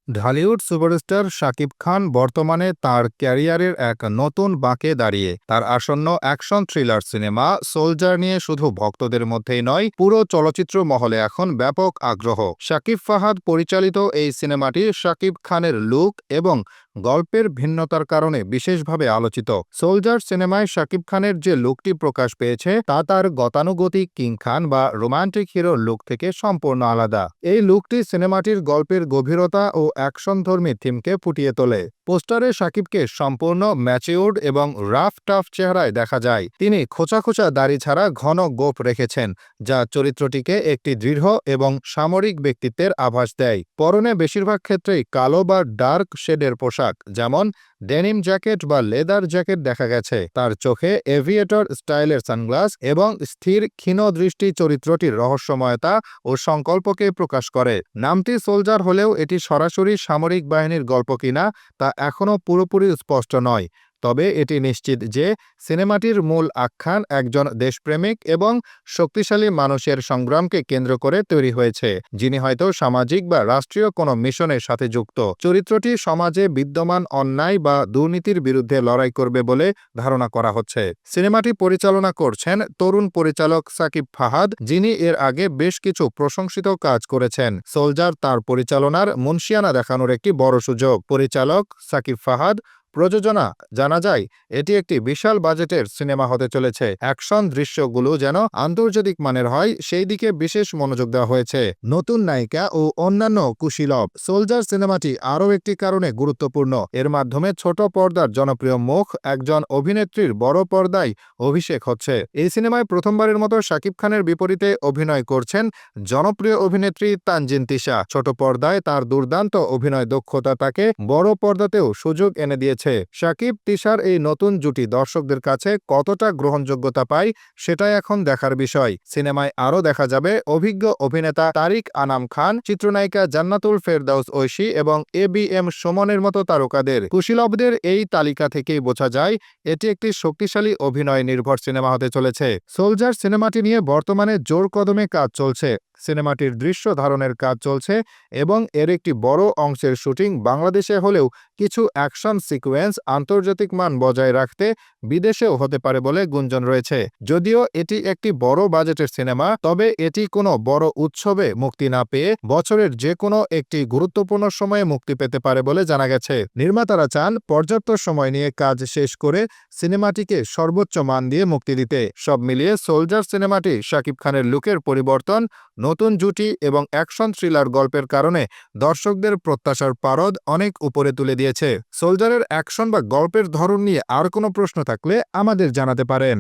Dhallywood superstar Shakib Khan বর্তমানে তার ক্যারিয়ারের এক নতুন বাঁকে দাঁড়িয়ে। তার আসন্ন অ্যাকশন থ্রিলার সিনেমা সোলজার নিয়ে শুধু ভক্তদের মধ্যেই নয়, পুরো চলচ্চিত্র মহলে এখন ব্যাপক আগ্রহ। শাকিব ফাহাদ পরিচালিত এই সিনেমাটি শাকিব খানের লুক এবং গল্পের ভিন্নতার কারণে বিশেষভাবে আলোচিত। সোলজার সিনেমায় শাকিব খানের যে লুকটি প্রকাশ পেয়েছে তা তার গতানুগতিক কিং খান বা রোমান্টিক হিরোর লুক থেকে সম্পূর্ণ আলাদা। এই লুকটি সিনেমাটির গল্পের গভীরতা ও অ্যাকশনধর্মী থিমকে ফুটিয়ে তোলে। পোস্টারে শাকিবকে সম্পূর্ণ ম্যাচিউরড এবং রাফ টাফ চেহারায় দেখা যায়। তিনি খোঁচা খোঁচা দাড়ি ছাড়া ঘন গোঁফ রেখেছেন, যা চরিত্রটিকে একটি দৃঢ় এবং সামরিক ব্যক্তিত্বের আভাস দেয়। পরনে বেশিরভাগ ক্ষেত্রেই কালো বা ডার্ক শেডের পোশাক, যেমন ডেনিম জ্যাকেট বা লেদার জ্যাকেট দেখা গেছে। তার চোখে এভিয়েটর স্টাইলের সানগ্লাস এবং স্থির ক্ষীণ দৃষ্টি চরিত্রটির রহস্যময়তা ও সংকল্পকে প্রকাশ করে। নামটি সোলজার হলেও এটি সরাসরি সামরিক বাহিনীর গল্প কিনা তা এখনও পুরোপুরি স্পষ্ট নয়। তবে এটি নিশ্চিত যে সিনেমাটির মূল আখ্যান একজন দেশপ্রেমিক এবং শক্তিশালী মানুষের সংগ্রামকে কেন্দ্র করে তৈরি হয়েছে, যিনি হয়তো সামাজিক বা রাষ্ট্রীয় কোনো মিশনের সাথে যুক্ত। চরিত্রটি সমাজে বিদ্যমান অন্যায় বা দুর্নীতির বিরুদ্ধে লড়াই করবে বলে ধারণা করা হচ্ছে। সিনেমাটি পরিচালনা করছেন তরুণ পরিচালক শাকিব ফাহাদ, যিনি এর আগে বেশ কিছু প্রশংসিত কাজ করেছেন। সোলজার তার পরিচালনার মুনশিয়ানা দেখানোর একটি বড় সুযোগ। পরিচালক শাকিব ফাহাদ, প্রযোজনা জানা যায় এটি একটি বিশাল বাজেটের সিনেমা হতে চলেছে। অ্যাকশন দৃশ্যগুলো যেন আন্তর্জাতিক মানের হয় সেই দিকে বিশেষ মনোযোগ দেওয়া হয়েছে। নতুন নায়িকা ও অন্যান্য কুশীলব। সোলজার সিনেমাটি আরও একটি কারণে গুরুত্বপূর্ণ। এর মাধ্যমে ছোট পর্দার জনপ্রিয় মুখ একজন অভিনেত্রীর বড় পর্দায় অভিষেক হচ্ছে। এই সিনেমায় প্রথমবারের মতো শাকিব খানের বিপরীতে অভিনয় করছেন জনপ্রিয় অভিনেত্রী তানজিন তিশা। ছোট পর্দায় তার দুর্দান্ত অভিনয় দক্ষতা তাকে বড় পর্দাতেও সুযোগ এনে দিয়েছে। শাকিব তিশার এই নতুন জুটি দর্শকদের কাছে কতটা গ্রহণযোগ্যতা পায় সেটাই এখন দেখার বিষয়। সিনেমায় আরও দেখা যাবে অভিজ্ঞ অভিনেতা তারিক আনাম খান, চিত্রনায়িকা জান্নাতুল ফেরদাউস ঐশী এবং এবিএম সুমনের মতো তারকাদের। কুশীলবদের এই তালিকা থেকেই বোঝা যায় এটি একটি শক্তিশালী অভিনয় নির্ভর সিনেমা হতে চলেছে। সোলজার সিনেমাটি নিয়ে বর্তমানে জোর কদমে কাজ চলছে। সিনেমাটির দৃশ্য ধারণের কাজ চলছে এবং এর একটি বড় অংশের শুটিং বাংলাদেশে হলেও কিছু অ্যাকশন সিকোয়েন্স আন্তর্জাতিক মান বজায় রাখতে বিদেশেও হতে পারে বলে গুঞ্জন রয়েছে। যদিও এটি একটি বড় বাজেটের সিনেমা, তবে এটি কোনো বড় উৎসবে মুক্তি না পেয়ে বছরের যে কোনো একটি গুরুত্বপূর্ণ সময়ে মুক্তি পেতে পারে বলে জানা গেছে। নির্মাতারা চান পর্যাপ্ত সময় নিয়ে কাজ শেষ করে সিনেমাটিকে সর্বোচ্চ মান দিয়ে মুক্তি দিতে। সব মিলিয়ে সোলজার সিনেমাটি শাকিব খানের লুকের পরিবর্তন, নতুন জুটি এবং অ্যাকশন থ্রিলার গল্পের কারণে দর্শকদের প্রত্যাশার পারদ অনেক উপরে তুলে দিয়েছে। সোলজারের অ্যাকশন বা গল্পের ধরন নিয়ে আর কোনো প্রশ্ন থাকলে আমাদের জানাতে পারেন।